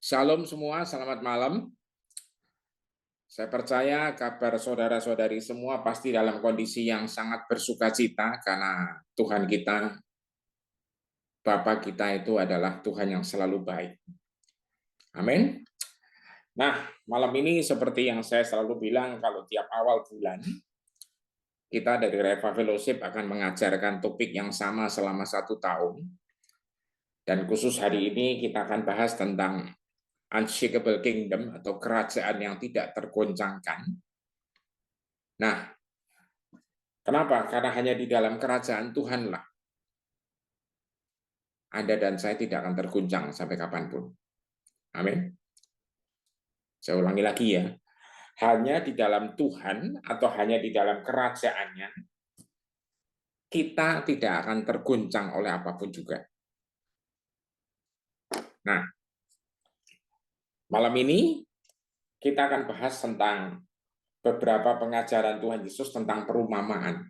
Shalom semua, selamat malam. Saya percaya kabar saudara-saudari semua pasti dalam kondisi yang sangat bersukacita karena Tuhan kita, Bapa kita itu adalah Tuhan yang selalu baik. Amin. Nah, malam ini seperti yang saya selalu bilang kalau tiap awal bulan, kita dari Reva Fellowship akan mengajarkan topik yang sama selama 1 tahun. Dan khusus hari ini kita akan bahas tentang unshakable kingdom atau kerajaan yang tidak tergoncangkan. Nah, kenapa? Karena hanya di dalam kerajaan Tuhanlah Anda dan saya tidak akan terguncang sampai kapanpun. Amin. Saya ulangi lagi ya. Hanya di dalam Tuhan atau hanya di dalam kerajaannya, kita tidak akan terguncang oleh apapun juga. Nah, malam ini kita akan bahas tentang beberapa pengajaran Tuhan Yesus tentang perumpamaan.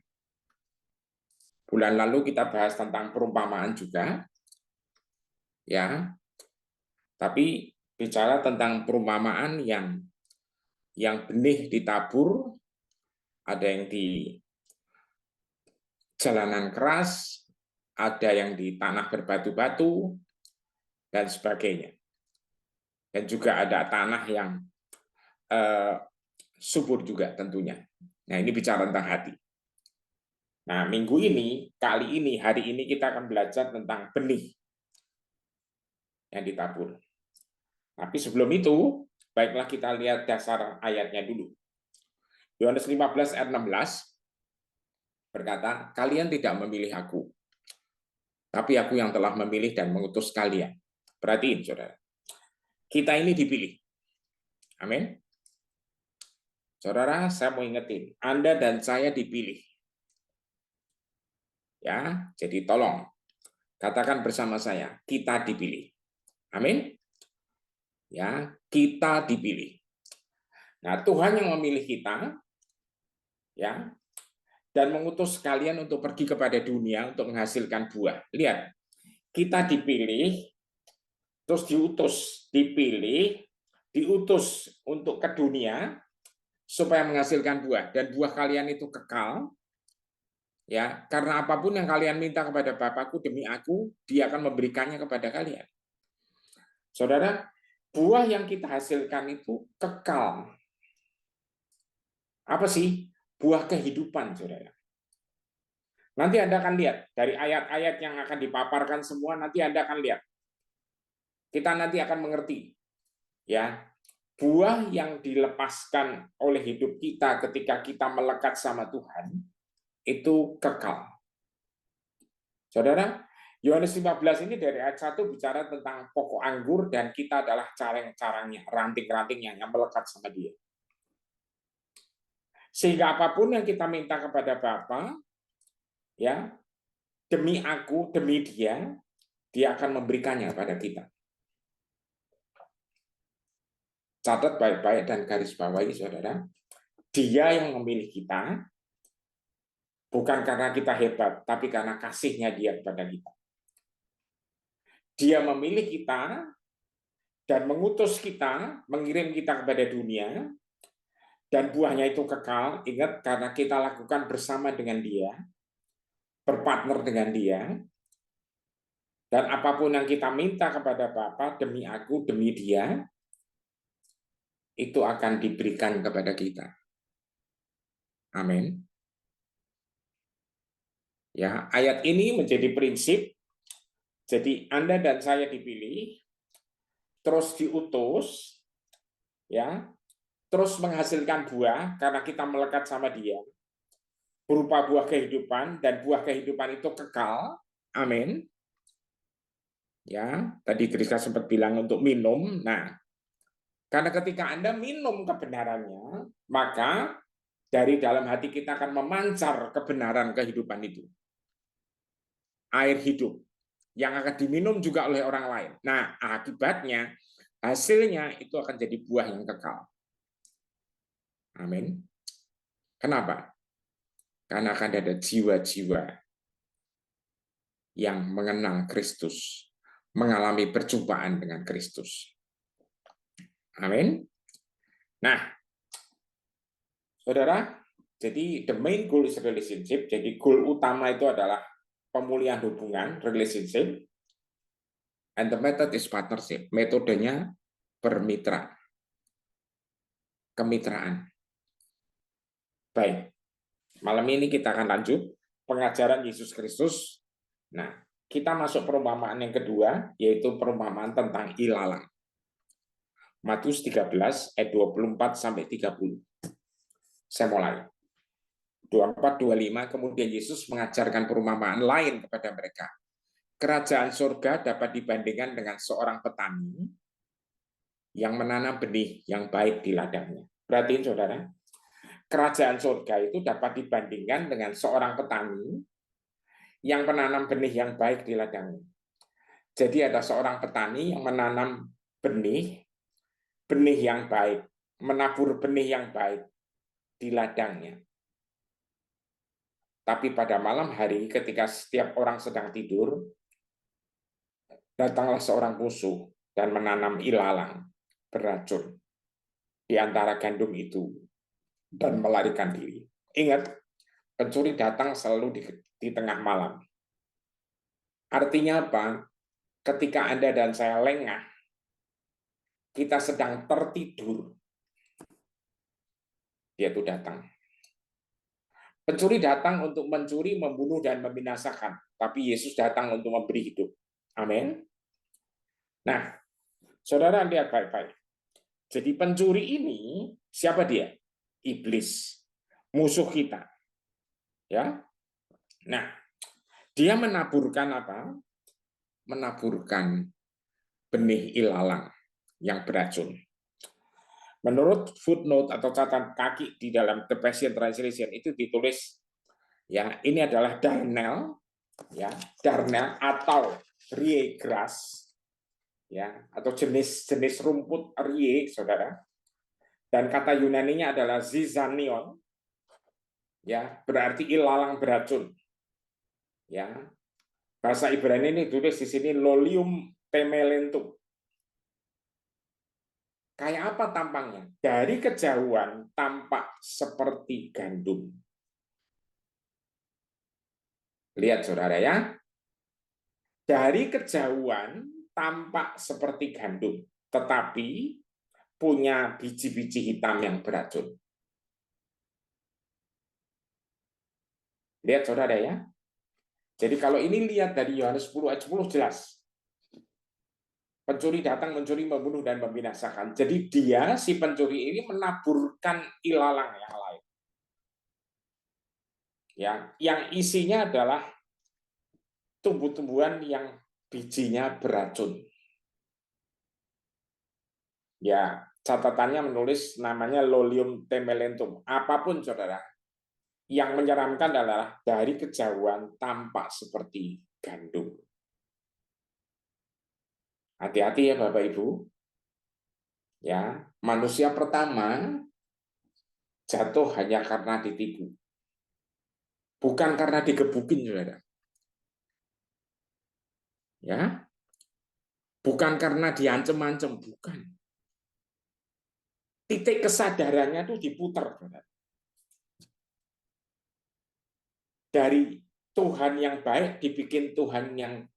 Bulan lalu kita bahas tentang perumpamaan juga, ya. Tapi bicara tentang perumpamaan yang benih ditabur, ada yang di jalanan keras, ada yang di tanah berbatu-batu, dan sebagainya. Dan juga ada tanah yang subur juga tentunya. Nah, ini bicara tentang hati. Nah, minggu ini, hari ini kita akan belajar tentang benih yang ditabur. Tapi sebelum itu, baiklah kita lihat dasar ayatnya dulu. Yohanes 15 ayat 16 berkata, kalian tidak memilih aku, tapi aku yang telah memilih dan mengutus kalian. Perhatiin, saudara. Kita ini dipilih. Amin. Saudara, saya mau ingetin, Anda dan saya dipilih. Ya, jadi tolong katakan bersama saya, kita dipilih. Amin. Ya, kita dipilih. Nah, Tuhan yang memilih kita, ya, dan mengutus kalian untuk pergi kepada dunia untuk menghasilkan buah. Lihat, kita dipilih, terus dipilih, diutus untuk ke dunia supaya menghasilkan buah, dan buah kalian itu kekal. Ya, karena apapun yang kalian minta kepada Bapakku demi aku, Dia akan memberikannya kepada kalian. Saudara, buah yang kita hasilkan itu kekal. Apa sih? Buah kehidupan, saudara. Nanti Anda akan lihat dari ayat-ayat yang akan dipaparkan semua, nanti Anda akan lihat. Kita nanti akan mengerti, ya, buah yang dilepaskan oleh hidup kita ketika kita melekat sama Tuhan itu kekal. Saudara, Yohanes 15 ini dari ayat 1 bicara tentang pokok anggur dan kita adalah carang-carangnya, ranting-rantingnya yang melekat sama Dia. Sehingga apapun yang kita minta kepada Bapa, ya, demi aku, demi Dia, Dia akan memberikannya pada kita. Catat baik-baik dan garis bawahi, saudara. Dia yang memilih kita, bukan karena kita hebat, tapi karena kasihnya Dia kepada kita. Dia memilih kita dan mengutus kita, mengirim kita kepada dunia, dan buahnya itu kekal. Ingat, karena kita lakukan bersama dengan Dia, berpartner dengan Dia, dan apapun yang kita minta kepada Bapa demi aku, demi Dia, itu akan diberikan kepada kita. Amin. Ya, ayat ini menjadi prinsip. Jadi Anda dan saya dipilih, terus diutus, ya, terus menghasilkan buah karena kita melekat sama Dia, berupa buah kehidupan, dan buah kehidupan itu kekal. Amin. Ya, tadi Krista sempat bilang untuk minum. Nah, karena ketika Anda minum kebenarannya, maka dari dalam hati kita akan memancar kebenaran kehidupan itu. Air hidup yang akan diminum juga oleh orang lain. Nah, akibatnya, hasilnya itu akan jadi buah yang kekal. Amin. Kenapa? Karena akan ada jiwa-jiwa yang mengenal Kristus, mengalami perjumpaan dengan Kristus. Amin. Nah, saudara, jadi the main goal is relationship. Jadi goal utama itu adalah pemulihan hubungan, relationship. And the method is partnership. Metodenya bermitra, kemitraan. Baik, malam ini kita akan lanjut pengajaran Yesus Kristus. Nah, kita masuk perumpamaan yang kedua, yaitu perumpamaan tentang ilalang. Matius 13 ayat 24 sampai 30. Saya mulai. 24-25, kemudian Yesus mengajarkan perumpamaan lain kepada mereka. Kerajaan surga dapat dibandingkan dengan seorang petani yang menanam benih yang baik di ladangnya. Perhatiin saudara, kerajaan surga itu dapat dibandingkan dengan seorang petani yang menanam benih yang baik di ladangnya. Jadi ada seorang petani yang menanam benih yang baik, menabur benih yang baik di ladangnya. Tapi pada malam hari ketika setiap orang sedang tidur, datanglah seorang musuh dan menanam ilalang beracun di antara gandum itu dan melarikan diri. Ingat, pencuri datang selalu di tengah malam. Artinya apa? Ketika Anda dan saya lengah, kita sedang tertidur, dia itu datang. Pencuri datang untuk mencuri, membunuh, dan membinasakan. Tapi Yesus datang untuk memberi hidup. Amin. Nah, saudara lihat baik-baik. Jadi pencuri ini, siapa dia? Iblis. Musuh kita. Ya. Nah, dia menaburkan apa? Menaburkan benih ilalang yang beracun. Menurut footnote atau catatan kaki di dalam The Passion Translation itu ditulis, ya, ini adalah darnel, ya, darnel atau ryegrass, ya, atau jenis rumput rye, saudara. Dan kata Yunaninya adalah zizanion, ya, berarti ilalang beracun. Ya, bahasa Ibrani ini tulis di sini lolium temelentum. Kayak apa tampangnya? Dari kejauhan tampak seperti gandum. Lihat saudara ya. Dari kejauhan tampak seperti gandum, tetapi punya biji-biji hitam yang beracun. Lihat saudara ya. Jadi kalau ini lihat dari Yohanes 10 ayat 10 jelas. Pencuri datang mencuri, membunuh, dan membinasakan. Jadi dia, si pencuri ini menaburkan ilalang yang lain. Ya, yang isinya adalah tumbuh-tumbuhan yang bijinya beracun. Ya, catatannya menulis namanya Lolium temelentum. Apapun saudara, yang menyeramkan adalah dari kejauhan tampak seperti gandum. Hati-hati ya Bapak Ibu. Ya, manusia pertama jatuh hanya karena ditipu. Bukan karena digebukin, saudara. Ya, bukan karena diancem-ancem, bukan. Titik kesadarannya itu diputar, saudara. Dari Tuhan yang baik dibikin Tuhan yang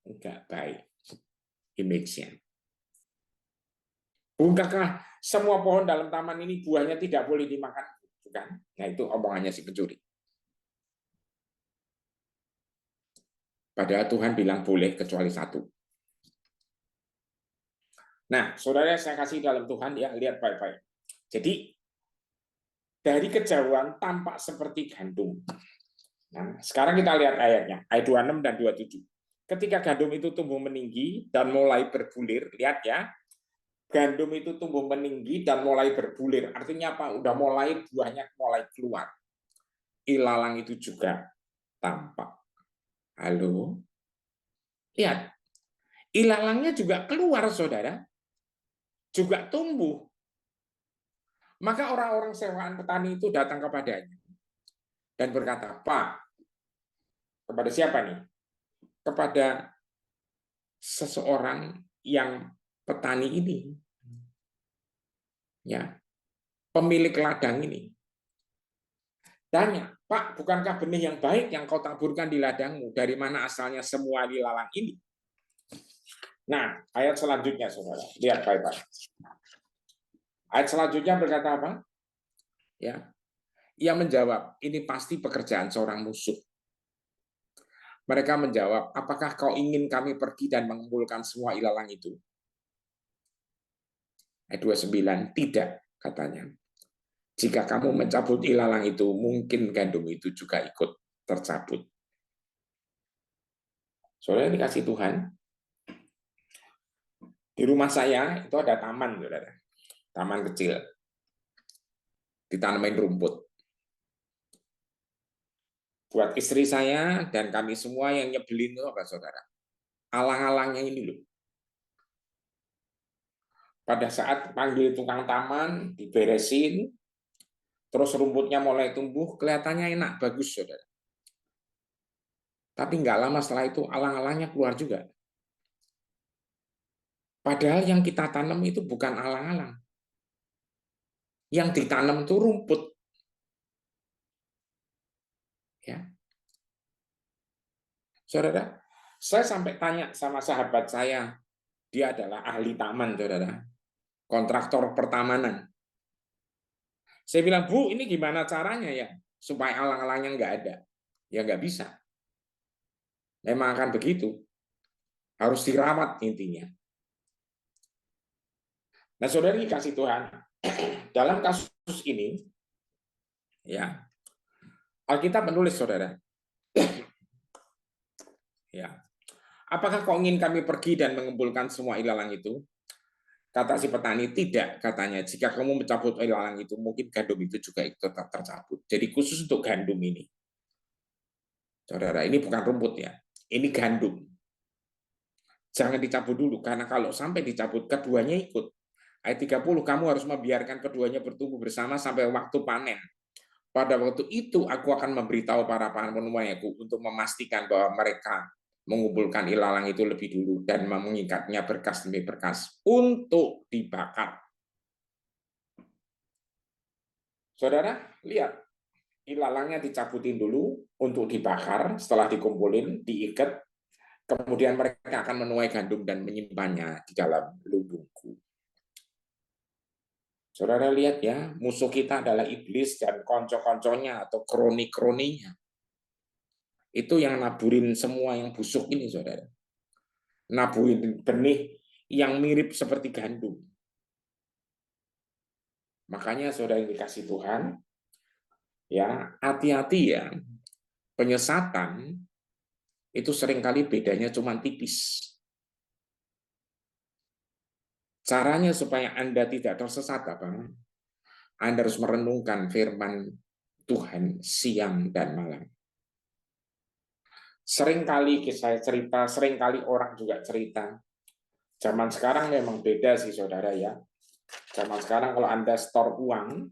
enggak baik. Image-nya. Bukankah semua pohon dalam taman ini buahnya tidak boleh dimakan? Bukan? Nah, itu omongannya si pencuri. Padahal Tuhan bilang boleh kecuali satu. Nah, saudara saya kasih dalam Tuhan ya, lihat baik-baik. Jadi, dari kejauhan tampak seperti gandum. Nah, sekarang kita lihat ayatnya, ayat 26 dan 27. Ketika gandum itu tumbuh meninggi dan mulai berbulir, lihat ya, gandum itu tumbuh meninggi dan mulai berbulir. Artinya apa? Udah mulai buahnya mulai keluar. Ilalang itu juga tampak. Halo? Lihat, ilalangnya juga keluar, saudara. Juga tumbuh. Maka orang-orang sewaan petani itu datang kepadanya dan berkata, Pak, kepada siapa nih? Kepada seseorang yang petani ini. Ya, pemilik ladang ini tanya, Pak, bukankah benih yang baik yang kau taburkan di ladangmu? Dari mana asalnya semua ilalang ini? Nah, ayat selanjutnya, saudara, lihat baik-baik. Ayat selanjutnya berkata apa? Ya, ia menjawab, ini pasti pekerjaan seorang musuh. Mereka menjawab, apakah kau ingin kami pergi dan mengumpulkan semua ilalang itu? Ayat 29, tidak, katanya. Jika kamu mencabut ilalang itu, mungkin gandum itu juga ikut tercabut. Saudara dikasih Tuhan, di rumah saya itu ada taman, saudara. Taman kecil, ditanamin rumput. Buat istri saya dan kami semua yang nyebelin itu apa, saudara? Alang-alangnya ini loh. Pada saat panggil tukang taman, diberesin, terus rumputnya mulai tumbuh, kelihatannya enak, bagus, saudara. Tapi nggak lama setelah itu alang-alangnya keluar juga. Padahal yang kita tanam itu bukan alang-alang. Yang ditanam itu rumput. Ya, saudara, saya sampai tanya sama sahabat saya, dia adalah ahli taman, saudara, kontraktor pertamanan. Saya bilang, Bu, ini gimana caranya ya supaya alang-alangnya nggak ada? Ya nggak bisa. Memang akan begitu. Harus dirawat intinya. Nah, saudari kasih Tuhan, dalam kasus ini, ya Alkitab menulis, saudara, ya, apakah kau ingin kami pergi dan mengumpulkan semua ilalang itu? Kata si petani, tidak, katanya. Jika kamu mencabut ilalang itu, mungkin gandum itu juga tetap tercabut. Jadi khusus untuk gandum ini. Saudara, ini bukan rumput ya. Ini gandum. Jangan dicabut dulu, karena kalau sampai dicabut, keduanya ikut. Ayat 30, kamu harus membiarkan keduanya bertumbuh bersama sampai waktu panen. Pada waktu itu, aku akan memberitahu para penuaiku untuk memastikan bahwa mereka mengumpulkan ilalang itu lebih dulu dan mengikatnya berkas demi berkas untuk dibakar. Saudara, lihat, ilalangnya dicabutin dulu untuk dibakar, setelah dikumpulin, diikat, kemudian mereka akan menuai gandum dan menyimpannya di dalam lumbungku. Saudara lihat ya, musuh kita adalah iblis dan konco-konconya atau kroni-kroninya. Itu yang naburin semua yang busuk ini, saudara. Naburin benih yang mirip seperti gandum. Makanya saudara yang dikasih Tuhan, ya hati-hati ya, penyesatan itu seringkali bedanya cuma tipis. Caranya supaya Anda tidak tersesat apa? Anda harus merenungkan firman Tuhan siang dan malam. Seringkali saya cerita, seringkali orang juga cerita. Zaman sekarang memang beda sih saudara ya. Zaman sekarang kalau Anda store uang,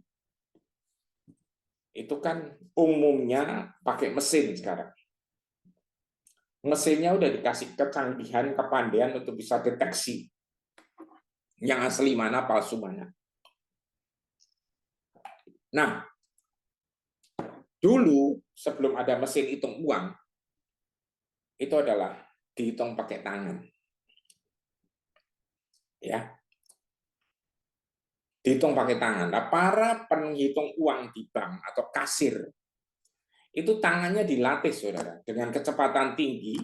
itu kan umumnya pakai mesin sekarang. Mesinnya udah dikasih kecanggihan, kepandaian untuk bisa deteksi yang asli mana, palsu mana. Nah, dulu sebelum ada mesin hitung uang, itu adalah dihitung pakai tangan. Ya, dihitung pakai tangan. Nah, para penghitung uang di bank atau kasir, itu tangannya dilatih, saudara. Dengan kecepatan tinggi,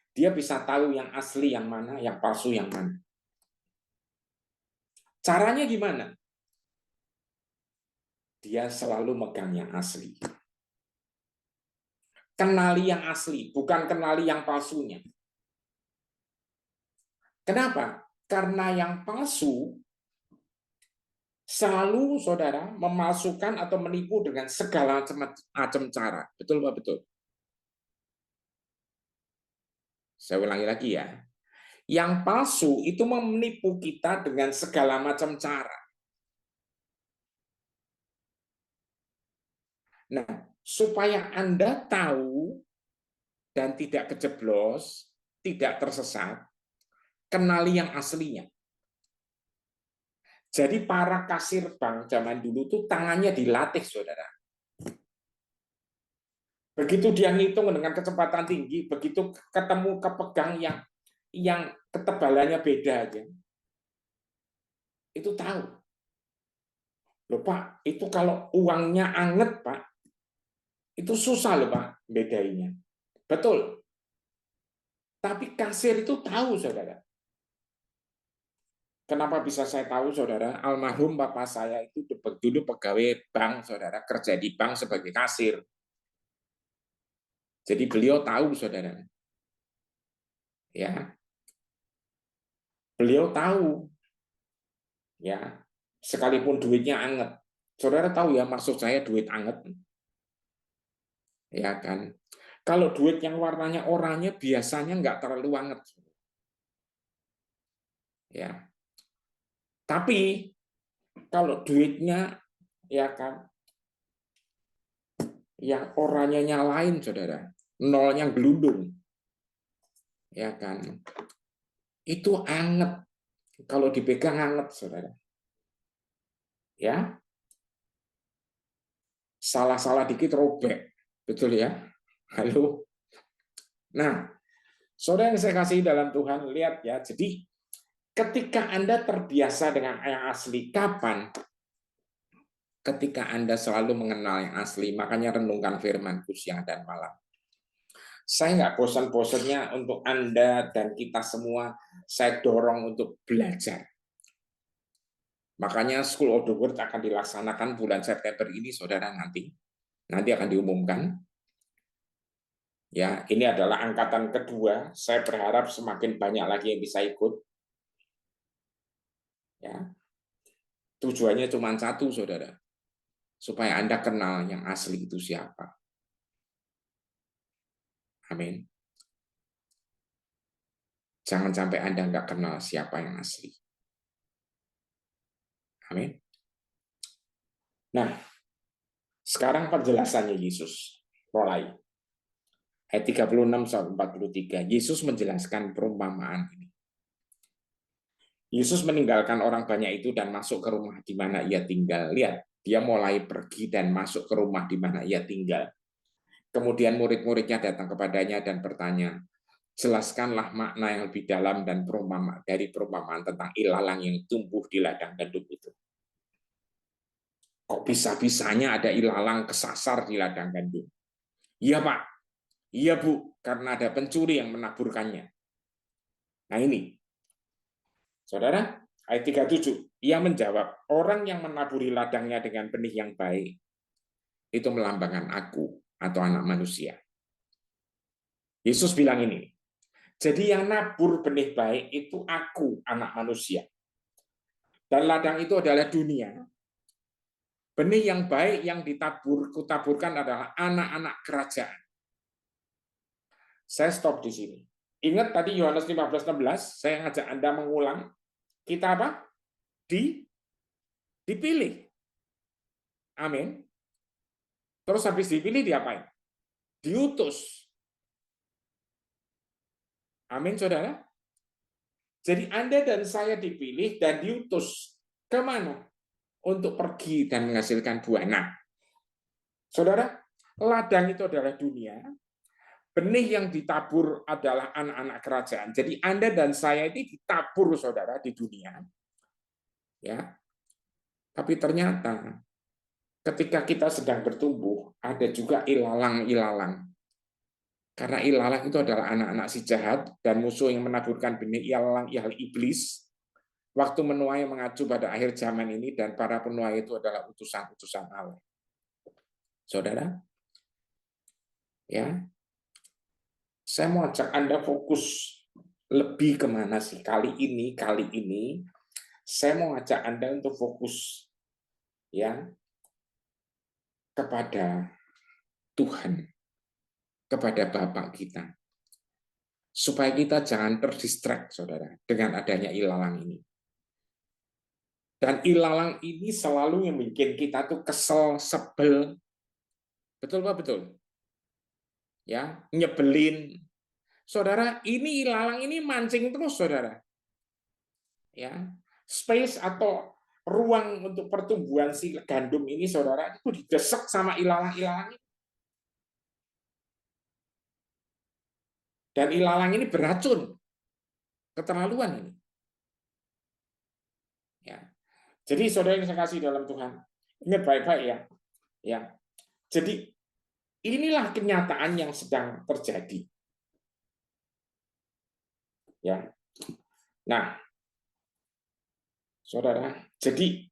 dia bisa tahu yang asli yang mana, yang palsu yang mana. Caranya gimana? Dia selalu megang yang asli. Kenali yang asli, bukan kenali yang palsunya. Kenapa? Karena yang palsu selalu, saudara, memalsukan atau menipu dengan segala macam cara. Betul Pak? Betul. Saya ulangi lagi ya. Yang palsu itu menipu kita dengan segala macam cara. Nah, supaya Anda tahu dan tidak kejeblos, tidak tersesat, kenali yang aslinya. Jadi para kasir bank zaman dulu tuh tangannya dilatih, saudara. Begitu dia ngitung dengan kecepatan tinggi, begitu ketemu kepegang yang ketebalannya beda aja, itu tahu. Loh Pak, itu kalau uangnya anget Pak, itu susah loh Pak bedainya. Betul. Tapi kasir itu tahu, saudara. Kenapa bisa saya tahu, saudara? Almarhum bapak saya itu dulu pegawai bank, saudara, kerja di bank sebagai kasir. Jadi beliau tahu, saudara. Ya, beliau tahu, ya, sekalipun duitnya anget. Saudara tahu ya, maksud saya duit anget, ya kan? Kalau duit yang warnanya oranye biasanya nggak terlalu anget, ya. Tapi kalau duitnya, ya kan, yang oranye nyalain, saudara, nolnya gelundung, ya kan, itu anget. Kalau dipegang anget, saudara. Ya, salah-salah dikit robek, betul ya? Halo. Nah, saudara yang saya kasih dalam Tuhan, lihat ya. Jadi, ketika Anda terbiasa dengan yang asli, kapan? Ketika Anda selalu mengenal yang asli, makanya renungkan firman-Ku siang dan malam. Saya nggak bosan-bosannya untuk Anda dan kita semua, saya dorong untuk belajar. Makanya School of the Word akan dilaksanakan bulan September ini, saudara, nanti akan diumumkan. Ya, ini adalah angkatan kedua. Saya berharap semakin banyak lagi yang bisa ikut. Ya, tujuannya cuma satu, saudara, supaya Anda kenal yang asli itu siapa. Amin. Jangan sampai Anda nggak kenal siapa yang asli. Amin. Nah, sekarang penjelasannya Yesus. Mulai. Ayat 36-43. Yesus menjelaskan perumpamaan ini. Yesus meninggalkan orang banyak itu dan masuk ke rumah di mana ia tinggal. Lihat, dia mulai pergi dan masuk ke rumah di mana ia tinggal. Kemudian murid-muridnya datang kepadanya dan bertanya, jelaskanlah makna yang lebih dalam dan dari perumpamaan tentang ilalang yang tumbuh di ladang gandum itu. Kok bisa-bisanya ada ilalang kesasar di ladang gandum? Iya Pak, iya Bu, karena ada pencuri yang menaburkannya. Nah ini, saudara, ayat 37, ia menjawab, orang yang menaburi ladangnya dengan benih yang baik, itu melambangkan aku atau anak manusia. Yesus bilang ini, jadi yang nabur benih baik itu aku, anak manusia. Dan ladang itu adalah dunia. Benih yang baik yang kutaburkan adalah anak-anak kerajaan. Saya stop di sini. Ingat tadi Yohanes 15:16, saya ngajak Anda mengulang. Kita apa? Dipilih. Amin. Terus habis dipilih diapain? Diutus. Amin, saudara. Jadi Anda dan saya dipilih dan diutus. Kemana? Untuk pergi dan menghasilkan buah. Nah, saudara, ladang itu adalah dunia. Benih yang ditabur adalah anak-anak kerajaan. Jadi Anda dan saya ini ditabur, saudara, di dunia. Ya. Tapi ternyata ketika kita sedang bertumbuh, ada juga ilalang-ilalang. Karena ilalang itu adalah anak-anak si jahat dan musuh yang menaburkan benih ilalang ialah iblis. Waktu menuai mengacu pada akhir zaman ini dan para penuai itu adalah utusan-utusan Allah. Saudara, ya, saya mau ajak Anda fokus lebih kemana sih kali ini saya mau ajak Anda untuk fokus ya kepada Tuhan, kepada Bapak kita, supaya kita jangan terdistract, saudara, dengan adanya ilalang ini. Dan ilalang ini selalu yang bikin kita tuh kesel, sebel, betul Pak, betul, ya, nyebelin, saudara. Ini ilalang ini mancing terus, saudara, ya, space atau ruang untuk pertumbuhan si gandum ini, saudara, itu didesek sama ilalang-ilalang. Dan ilalang ini beracun, keterlaluan ini. Ya. Jadi saudara yang saya kasih dalam Tuhan, ingat baik-baik ya. Ya. Jadi inilah kenyataan yang sedang terjadi. Ya. Nah, saudara, jadi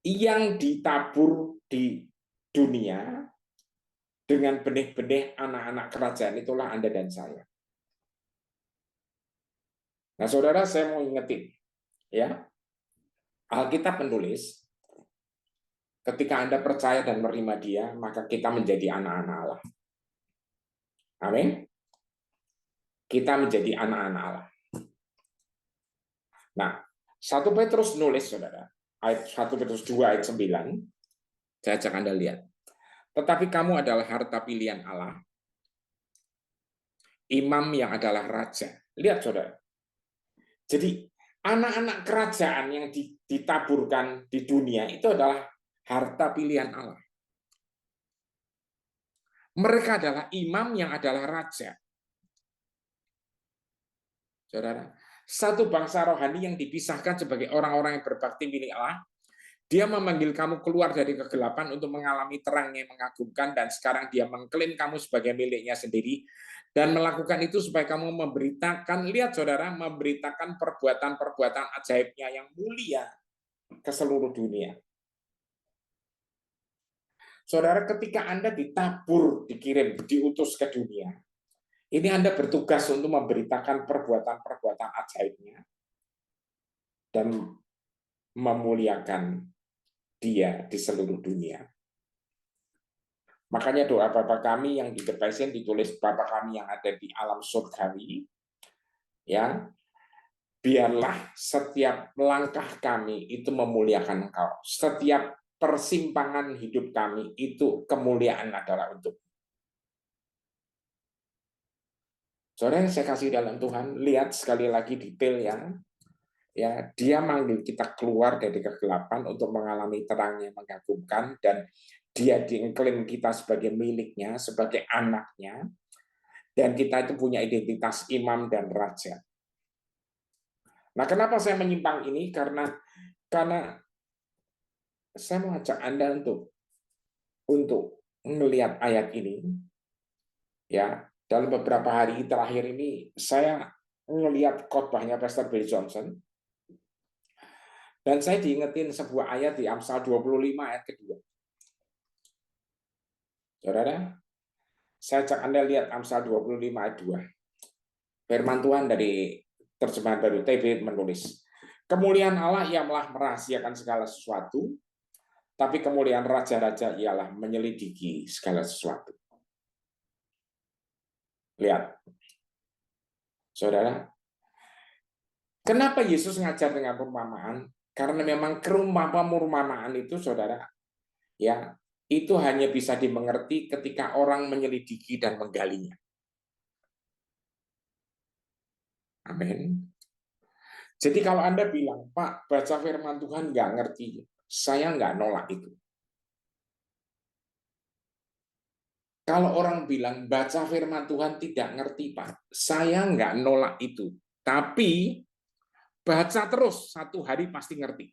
yang ditabur di dunia dengan benih-benih anak-anak kerajaan itulah Anda dan saya. Nah, saudara, saya mau ingetin, ya, Alkitab menulis, ketika Anda percaya dan menerima Dia, maka kita menjadi anak-anak Allah. Amin. Kita menjadi anak-anak Allah. Nah, 1 Petrus nulis, saudara, ayat 1 Petrus 2 ayat 9, saya ajak Anda lihat. Tetapi kamu adalah harta pilihan Allah, imam yang adalah raja. Lihat, saudara. Jadi, anak-anak kerajaan yang ditaburkan di dunia itu adalah harta pilihan Allah. Mereka adalah imam yang adalah raja. Saudara, satu bangsa rohani yang dipisahkan sebagai orang-orang yang berbakti milik Allah, dia memanggil kamu keluar dari kegelapan untuk mengalami terang yang mengagumkan, dan sekarang dia mengklaim kamu sebagai miliknya sendiri, dan melakukan itu supaya kamu memberitakan, lihat saudara, memberitakan perbuatan-perbuatan ajaibnya yang mulia ke seluruh dunia. Saudara, ketika Anda ditabur, dikirim, diutus ke dunia, ini Anda bertugas untuk memberitakan perbuatan-perbuatan ajaibnya dan memuliakan Dia di seluruh dunia. Makanya doa Bapa kami yang di The Passion ditulis Bapa kami yang ada di alam surgawi, ya, biarlah setiap langkah kami itu memuliakan Engkau. Setiap persimpangan hidup kami itu kemuliaan adalah untuk. Saudara yang saya kasih dalam Tuhan, lihat sekali lagi detail ya, dia manggil kita keluar dari kegelapan untuk mengalami terang yang mengagumkan, dan dia diklaim kita sebagai miliknya, sebagai anaknya, dan kita itu punya identitas imam dan raja. Nah, kenapa saya menyimpang ini? Karena saya mengajak Anda untuk melihat ayat ini, ya. Dalam beberapa hari terakhir ini saya melihat khotbahnya Pastor Bill Johnson, dan saya diingetin sebuah ayat di Amsal 25 ayat kedua. Saudara, saya ajak Anda lihat Amsal 25 ayat 2. Firman Tuhan dari terjemahan baru TB menulis, kemuliaan Allah ialah merahasiakan segala sesuatu, tapi kemuliaan raja-raja ialah menyelidiki segala sesuatu. Lihat, saudara, kenapa Yesus ngajar dengan perumpamaan? Karena memang perumpamaan itu, saudara, ya, itu hanya bisa dimengerti ketika orang menyelidiki dan menggalinya. Amin. Jadi kalau Anda bilang, Pak, baca firman Tuhan nggak ngerti, saya nggak nolak itu. Kalau orang bilang baca firman Tuhan tidak ngerti, Pak, saya nggak nolak itu. Tapi baca terus, satu hari pasti ngerti.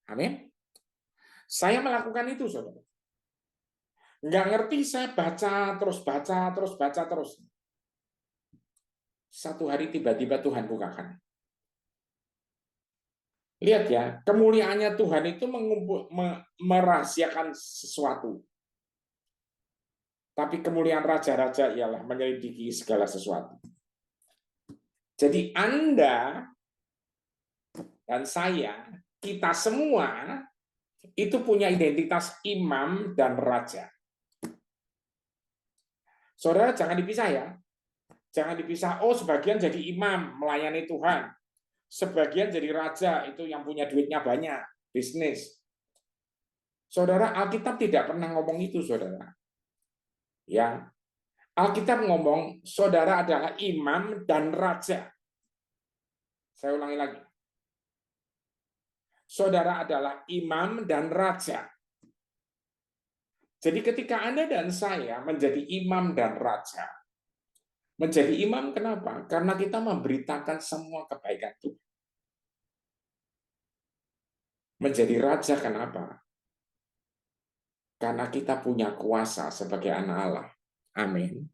Amin. Saya melakukan itu, saudara. Nggak ngerti, saya baca terus, baca terus, baca terus. Satu hari tiba-tiba Tuhan bukakan. Lihat ya, kemuliaannya Tuhan itu merahasiakan sesuatu. Tapi kemuliaan raja-raja ialah menyelidiki segala sesuatu. Jadi Anda dan saya, kita semua itu punya identitas imam dan raja. Saudara, jangan dipisah ya. Jangan dipisah, oh sebagian jadi imam, melayani Tuhan. Sebagian jadi raja, itu yang punya duitnya banyak, bisnis. Saudara, Alkitab tidak pernah ngomong itu, saudara. Ya, Alkitab ngomong, saudara adalah imam dan raja. Saya ulangi lagi. saudara adalah imam dan raja. Jadi ketika Anda dan saya menjadi imam dan raja, menjadi imam kenapa? Karena kita memberitakan semua kebaikan Tuhan. Menjadi raja kenapa? Karena kita punya kuasa sebagai anak Allah. Amin.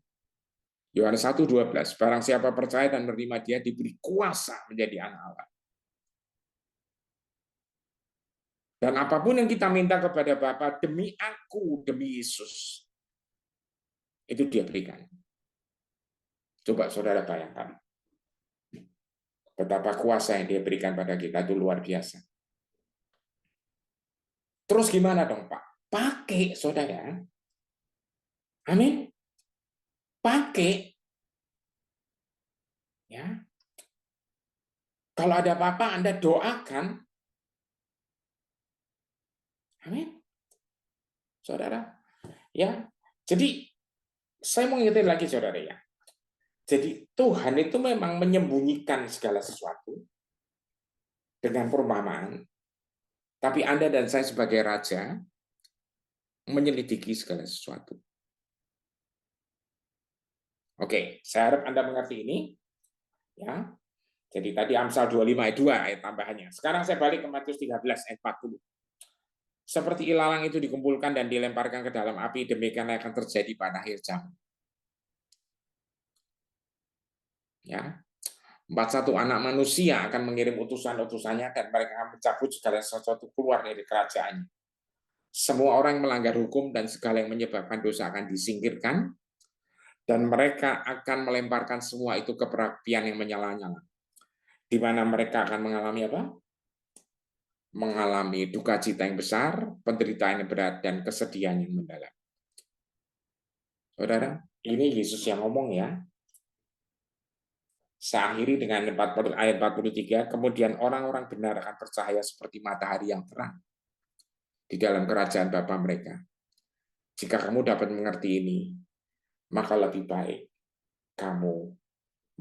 Yohanes 1:12, barang siapa percaya dan menerima dia diberi kuasa menjadi anak Allah. Dan apapun yang kita minta kepada Bapa demi aku, demi Yesus, itu dia berikan. Coba saudara bayangkan. Betapa kuasa yang dia berikan pada kita itu luar biasa. Terus gimana dong Pak? Pakai saudara. Amin. Pakai. Ya. Kalau ada apa-apa Anda doakan. Amin. Saudara. Ya. Jadi saya mau ingetin lagi saudara ya. Jadi Tuhan itu memang menyembunyikan segala sesuatu dengan perumpamaan. Tapi Anda dan saya sebagai raja menyelidiki segala sesuatu. Oke, saya harap Anda mengerti ini. Ya. Jadi tadi Amsal 25 ayat 2 ayat tambahannya. Sekarang saya balik ke Matius 13 ayat 40. Seperti ilalang itu dikumpulkan dan dilemparkan ke dalam api, demikian akan terjadi pada akhir zaman. Ya. 41 anak manusia akan mengirim utusan-utusannya dan mereka akan mencabut segala sesuatu keluar dari kerajaannya. Semua orang yang melanggar hukum dan segala yang menyebabkan dosa akan disingkirkan dan mereka akan melemparkan semua itu ke perapian yang menyala-nyala. Di mana mereka akan mengalami apa? Mengalami duka cita yang besar, penderitaan yang berat, dan kesedihan yang mendalam. Saudara, ini Yesus yang ngomong ya. Saya akhiri dengan ayat 43, kemudian orang-orang benar akan bercahaya seperti matahari yang terang di dalam kerajaan Bapa mereka. Jika kamu dapat mengerti ini, maka lebih baik kamu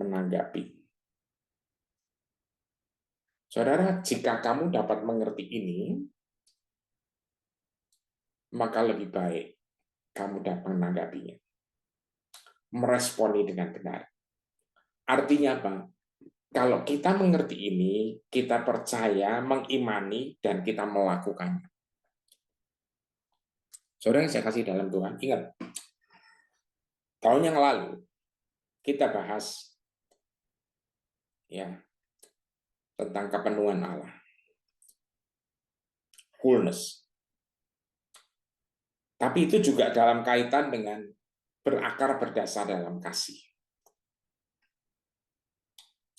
menanggapi. Saudara, jika kamu dapat mengerti ini, maka lebih baik kamu dapat menanggapinya. Meresponi dengan benar. Artinya apa? Kalau kita mengerti ini, kita percaya, mengimani, dan kita melakukannya. Saudara yang saya kasih dalam Tuhan, ingat, tahun yang lalu kita bahas ya tentang kepenuhan Allah, fullness. Tapi itu juga dalam kaitan dengan berakar berdasar dalam kasih.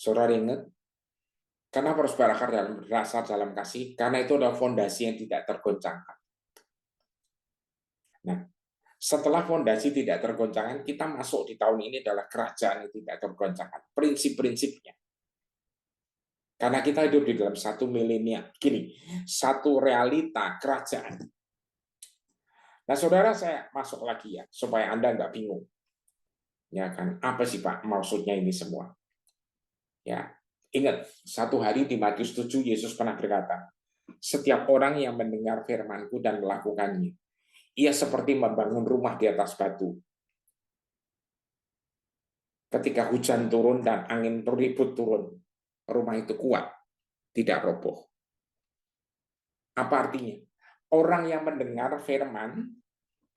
Saudara ingat, kenapa harus berakar dalam berdasar dalam kasih? Karena itu adalah fondasi yang tidak tergoncangkan. Nah, setelah fondasi tidak tergoncangkan, kita masuk di tahun ini adalah kerajaan yang tidak tergoncangkan. Prinsip-prinsipnya. Karena kita hidup di dalam satu milenium, gini, satu realita kerajaan. Nah, saudara, saya masuk lagi ya, supaya Anda nggak bingung. Ya kan, apa sih Pak maksudnya ini semua? Ya, ingat, satu hari di Matius 7, Yesus pernah berkata, setiap orang yang mendengar firman-Ku dan melakukannya, ia seperti membangun rumah di atas batu. Ketika hujan turun dan angin ribut turun, rumah itu kuat, tidak roboh. Apa artinya? Orang yang mendengar firman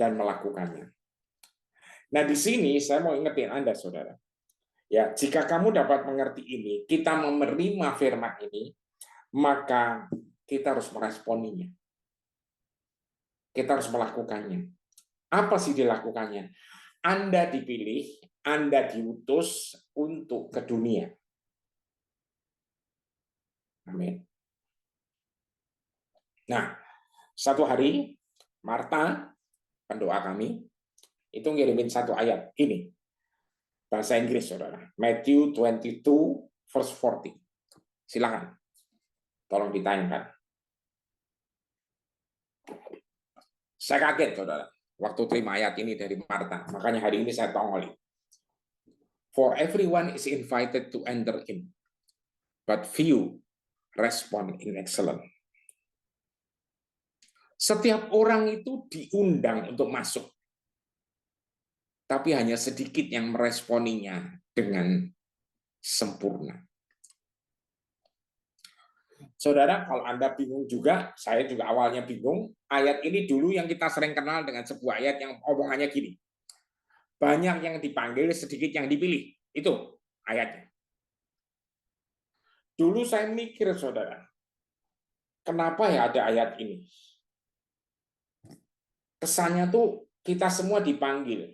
dan melakukannya. Nah, di sini saya mau ingetin Anda, saudara. Ya, jika kamu dapat mengerti ini, kita menerima firman ini, maka kita harus meresponinya. Kita harus melakukannya. Apa sih dilakukannya? Anda dipilih, Anda diutus untuk ke dunia. Amin. Nah, satu hari, Marta, pendoa kami, itu ngirimin satu ayat ini. Bahasa Inggris, saudara. Matthew 22, verse 40. Silakan. Tolong ditayangkan. Saya kaget, saudara, waktu terima ayat ini dari Marta. Makanya hari ini saya tongolin. For everyone is invited to enter in, but few respond in excellence. Setiap orang itu diundang untuk masuk, tapi hanya sedikit yang meresponinya dengan sempurna. Saudara, kalau Anda bingung juga, saya juga awalnya bingung, ayat ini dulu yang kita sering kenal dengan sebuah ayat yang omongannya gini, banyak yang dipanggil, sedikit yang dipilih. Itu ayatnya. Dulu saya mikir, saudara, kenapa ya ada ayat ini? Kesannya tuh kita semua dipanggil.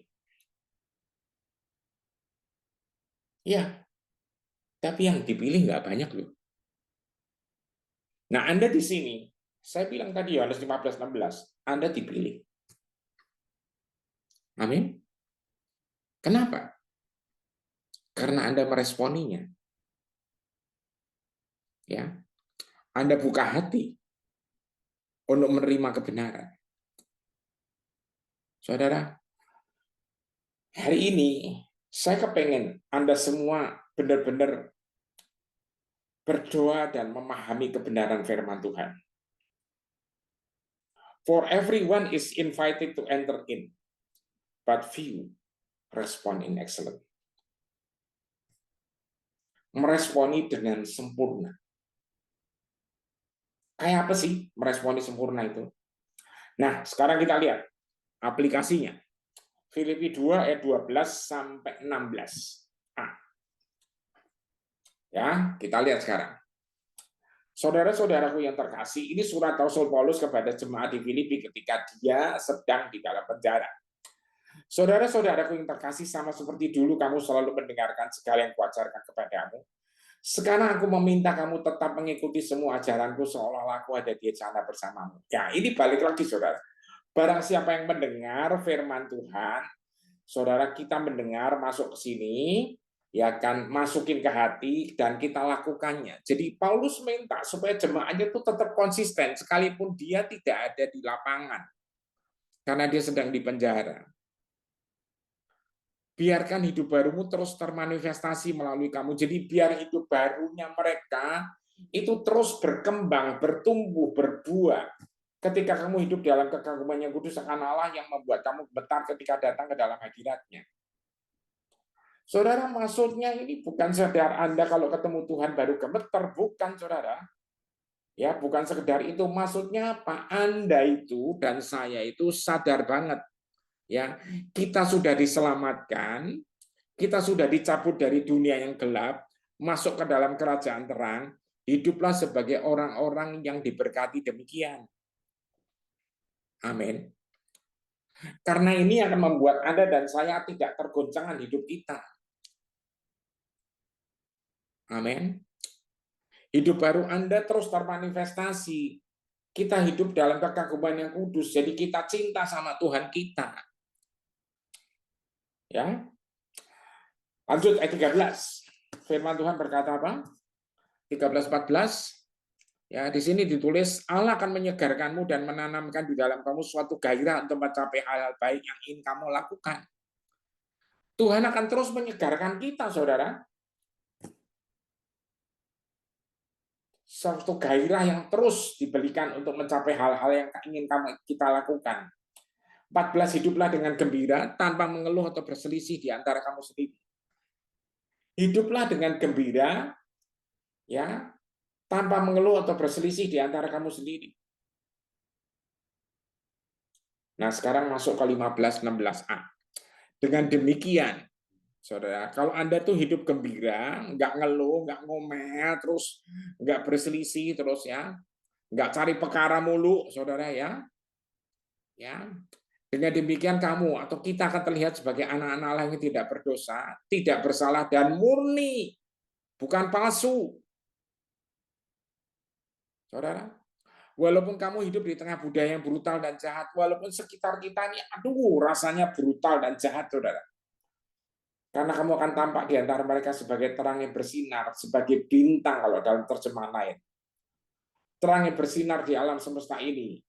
Ya, tapi yang dipilih nggak banyak loh. Nah, Anda di sini, saya bilang tadi Yohanes 15:16, Anda dipilih. Amin. Kenapa? Karena Anda meresponinya. Ya, Anda buka hati untuk menerima kebenaran. Saudara, hari ini saya kepengen Anda semua benar-benar berdoa dan memahami kebenaran firman Tuhan. For everyone is invited to enter in, but few respond in excellence. Meresponi dengan sempurna. Kayak apa sih meresponi sempurna itu? Nah, sekarang kita lihat aplikasinya. Filipi 2 ayat 12 sampai 16. Ya, kita lihat sekarang. Saudara-saudaraku yang terkasih, ini surat Rasul Paulus kepada jemaat di Filipi ketika dia sedang di dalam penjara. Saudara-saudaraku yang terkasih, sama seperti dulu kamu selalu mendengarkan segala yang kuajarkan kepadamu. Sekarang aku meminta kamu tetap mengikuti semua ajaranku seolah-olah aku ada di sana bersamamu. Ya, ini balik lagi, saudara. Barang siapa yang mendengar firman Tuhan, saudara, kita mendengar masuk ke sini, ya kan, masukin ke hati dan kita lakukannya. Jadi Paulus minta supaya jemaahnya itu tetap konsisten sekalipun dia tidak ada di lapangan karena dia sedang di penjara. Biarkan hidup barumu terus termanifestasi melalui kamu. Jadi biar hidup barunya mereka itu terus berkembang, bertumbuh, berbuah. Ketika kamu hidup dalam kekaguman yang kudus akan Allah yang membuat kamu betah ketika datang ke dalam hadirat-Nya. Saudara, maksudnya ini bukan sekedar Anda kalau ketemu Tuhan baru gemeter, bukan, saudara. Ya, bukan sekedar itu. Maksudnya apa? Anda itu dan saya itu sadar banget, ya, kita sudah diselamatkan, kita sudah dicabut dari dunia yang gelap, masuk ke dalam kerajaan terang, hiduplah sebagai orang-orang yang diberkati demikian. Amin. Karena ini akan membuat Anda dan saya tidak tergoncangan hidup kita. Amin. Hidup baru Anda terus termanifestasi. Kita hidup dalam kekaguman yang kudus, jadi kita cinta sama Tuhan kita. Ya. Lanjut ayat 13. Firman Tuhan berkata apa? 13-14. Ya, di sini ditulis Allah akan menyegarkanmu dan menanamkan di dalam kamu suatu gairah untuk mencapai hal-hal baik yang ingin kamu lakukan. Tuhan akan terus menyegarkan kita, saudara. Suatu gairah yang terus diberikan untuk mencapai hal-hal yang ingin kita lakukan. 14, hiduplah dengan gembira tanpa mengeluh atau berselisih di antara kamu sendiri. Hiduplah dengan gembira, ya, tanpa mengeluh atau berselisih di antara kamu sendiri. Nah, sekarang masuk ke 15-16a. Dengan demikian, saudara, kalau Anda tuh hidup gembira, nggak ngeluh, nggak ngomel, terus nggak berselisih, terus ya, nggak cari perkara mulu, saudara ya, dengan demikian kamu atau kita akan terlihat sebagai anak-anak Allah yang tidak berdosa, tidak bersalah dan murni, bukan palsu. Saudara, walaupun kamu hidup di tengah budaya yang brutal dan jahat, walaupun sekitar kita ini, aduh, rasanya brutal dan jahat, saudara. Karena kamu akan tampak di antara mereka sebagai terang yang bersinar, sebagai bintang kalau dalam terjemahan lain. Terang yang bersinar di alam semesta ini.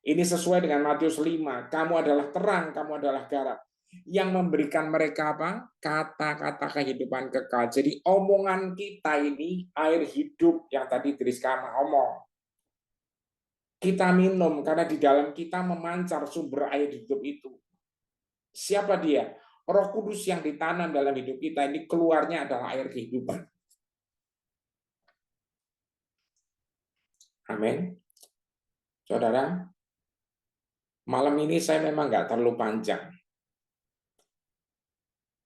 Ini sesuai dengan Matius 5. Kamu adalah terang, kamu adalah garam. Yang memberikan mereka apa? Kata-kata kehidupan kekal. Jadi omongan kita ini air hidup yang tadi Rizka ngomong. Kita minum karena di dalam kita memancar sumber air hidup itu. Siapa dia? Roh Kudus yang ditanam dalam hidup kita ini keluarnya adalah air kehidupan. Amin. Saudara, malam ini saya memang nggak terlalu panjang.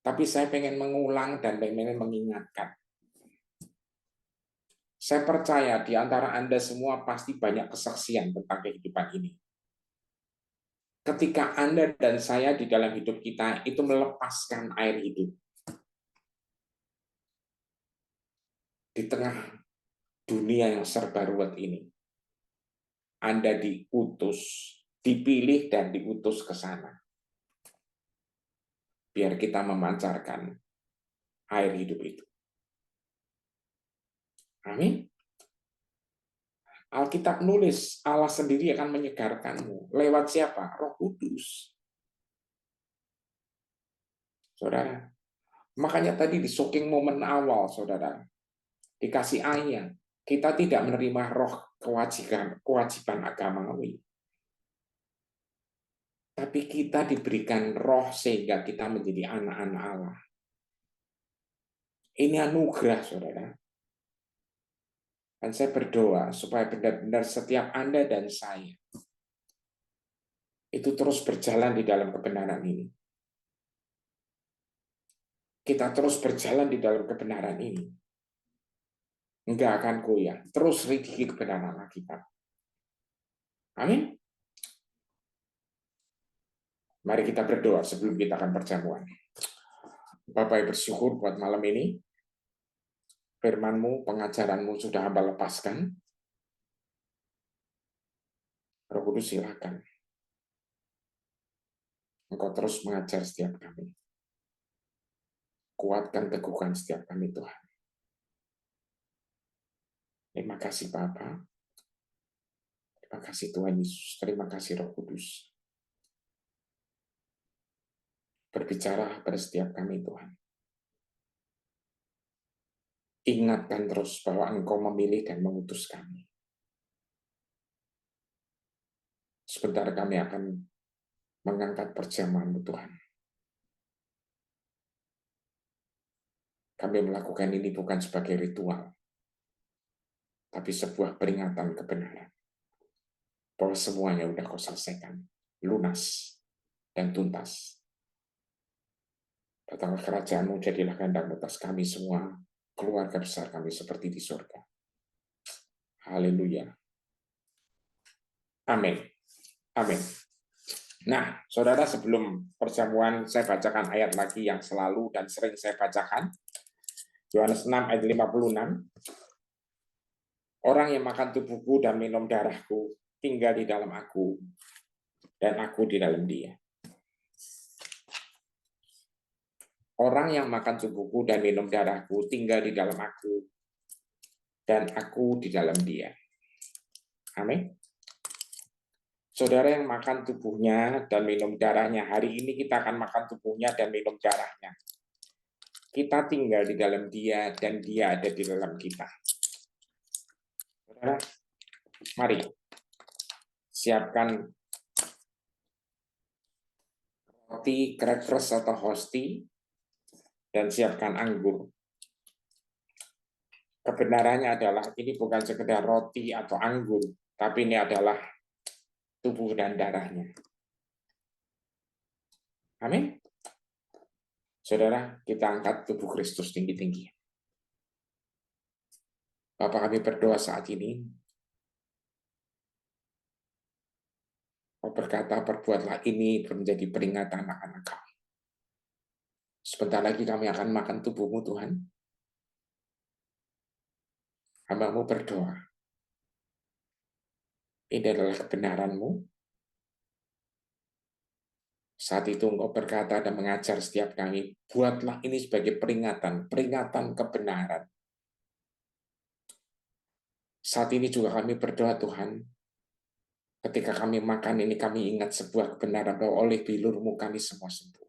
Tapi saya pengen mengulang dan pengen mengingatkan. Saya percaya di antara Anda semua pasti banyak kesaksian tentang kehidupan ini. Ketika Anda dan saya di dalam hidup kita itu melepaskan air hidup. Di tengah dunia yang serba ruwet ini. Anda diutus, dipilih dan diutus ke sana. Biar kita memancarkan air hidup itu. Amin. Alkitab nulis, Allah sendiri akan menyegarkanmu. Lewat siapa? Roh Kudus. Saudara, makanya tadi di shocking momen awal, saudara, dikasih ayat, kita tidak menerima roh kewajiban agamawi. Tapi kita diberikan roh sehingga kita menjadi anak-anak Allah. Ini anugerah, saudara. Dan saya berdoa supaya benar-benar setiap Anda dan saya itu terus berjalan di dalam kebenaran ini. Kita terus berjalan di dalam kebenaran ini. Enggak akan goyah. Terus ridiki kebenaran Alkitab. Amin. Mari kita berdoa sebelum kita akan perjamuan. Bapak bersyukur buat malam ini. Firman-Mu, pengajaran-Mu sudah hamba lepaskan. Roh Kudus silakan. Engkau terus mengajar setiap kami. Kuatkan, teguhkan setiap kami, Tuhan. Terima kasih Bapa. Terima kasih Tuhan Yesus. Terima kasih Roh Kudus. Berbicara pada setiap kami, Tuhan. Ingatkan terus bahwa Engkau memilih dan mengutus kami. Sebentar kami akan mengangkat perjamuan-Mu, Tuhan. Kami melakukan ini bukan sebagai ritual, tapi sebuah peringatan kebenaran. Bahwa semuanya sudah Kau selesaikan, lunas, dan tuntas. Datanglah kerajaan-Mu, jadilah kehendak-Mu atas kami semua, keluarga besar kami seperti di surga. Haleluya. Amin. Amin. Nah, saudara, sebelum perjamuan saya bacakan ayat lagi yang selalu dan sering saya bacakan. Yohanes 6 ayat 56. Orang yang makan tubuhku dan minum darahku tinggal di dalam aku dan aku di dalam dia. Orang yang makan tubuhku dan minum darahku tinggal di dalam aku dan aku di dalam dia. Amin. Saudara yang makan tubuhnya dan minum darahnya, hari ini kita akan makan tubuhnya dan minum darahnya. Kita tinggal di dalam dia dan dia ada di dalam kita. Saudara, mari siapkan roti, crackers atau hosti, dan siapkan anggur. Kebenarannya adalah ini bukan sekedar roti atau anggur, tapi ini adalah tubuh dan darahnya. Amin. Saudara, kita angkat tubuh Kristus tinggi-tinggi. Bapak kami berdoa saat ini. Kau berkata, perbuatlah ini menjadi peringatan anak-anak kami. Sebentar lagi kami akan makan tubuh-Mu, Tuhan. Hamba-Mu berdoa. Ini adalah kebenaran-Mu. Saat itu Engkau berkata dan mengajar setiap kami, buatlah ini sebagai peringatan kebenaran. Saat ini juga kami berdoa, Tuhan, ketika kami makan ini kami ingat sebuah kebenaran bahwa oleh bilur-Mu kami semua sembuh.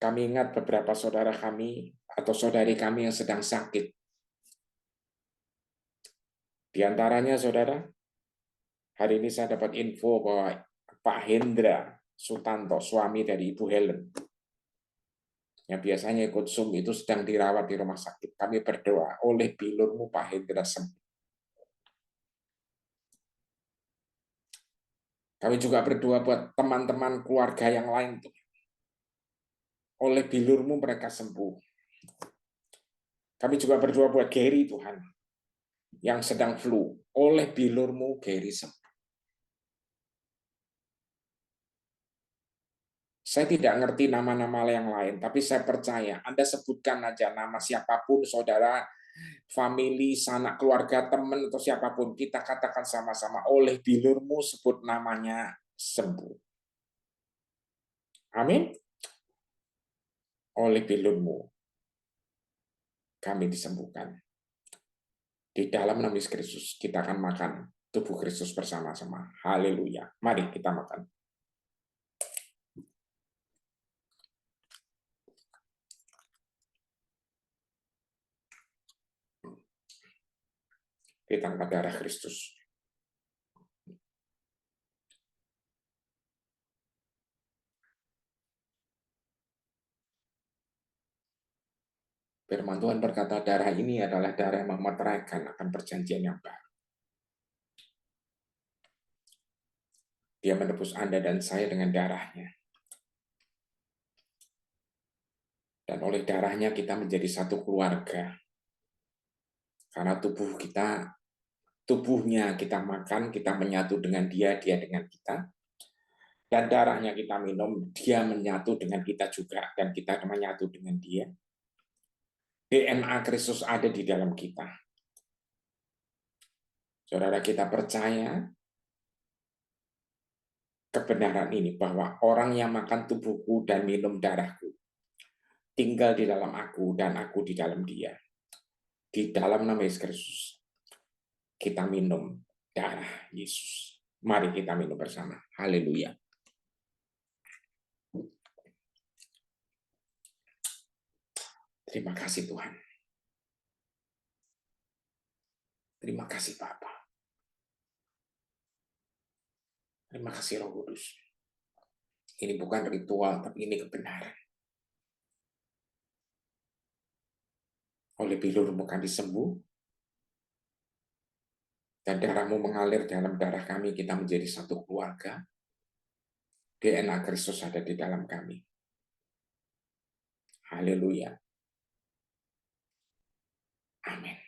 Kami ingat beberapa saudara kami atau saudari kami yang sedang sakit. Di antaranya, saudara, hari ini saya dapat info bahwa Pak Hendra Sutanto, suami dari Ibu Helen, yang biasanya ikut Zoom itu sedang dirawat di rumah sakit. Kami berdoa, oleh bilurmu Pak Hendra sembuh. Kami juga berdoa buat teman-teman keluarga yang lain, Tuhan. Oleh bilurmu mereka sembuh. Kami juga berdoa buat Gary, Tuhan, yang sedang flu. Oleh bilurmu Gary sembuh. Saya tidak ngerti nama-nama yang lain, tapi saya percaya Anda sebutkan aja nama siapapun, saudara, family, sanak keluarga, teman, atau siapapun. Kita katakan sama-sama, oleh bilurmu sebut namanya sembuh. Amin. Oleh bilurmu kami disembuhkan. Di dalam nama Yesus Kristus kita akan makan tubuh Kristus bersama-sama. Haleluya. Mari kita makan. Kita angkat darah Kristus. Firman Tuhan berkata, darah ini adalah darah yang memeteraikan akan perjanjian yang baru. Dia menebus Anda dan saya dengan darahnya. Dan oleh darahnya kita menjadi satu keluarga. Karena tubuhnya kita makan, kita menyatu dengan dia, dia dengan kita. Dan darahnya kita minum, dia menyatu dengan kita juga. Dan kita menyatu dengan dia. DNA Kristus ada di dalam kita. Saudara, kita percaya kebenaran ini, bahwa orang yang makan tubuhku dan minum darahku, tinggal di dalam aku dan aku di dalam dia. Di dalam nama Yesus Kristus, kita minum darah Yesus. Mari kita minum bersama. Haleluya. Terima kasih Tuhan. Terima kasih Bapa. Terima kasih Roh Kudus. Ini bukan ritual, tapi ini kebenaran. Oleh bilurmu kami sembuh, dan darahmu mengalir dalam darah kami, kita menjadi satu keluarga. DNA Kristus ada di dalam kami. Haleluya. Amin.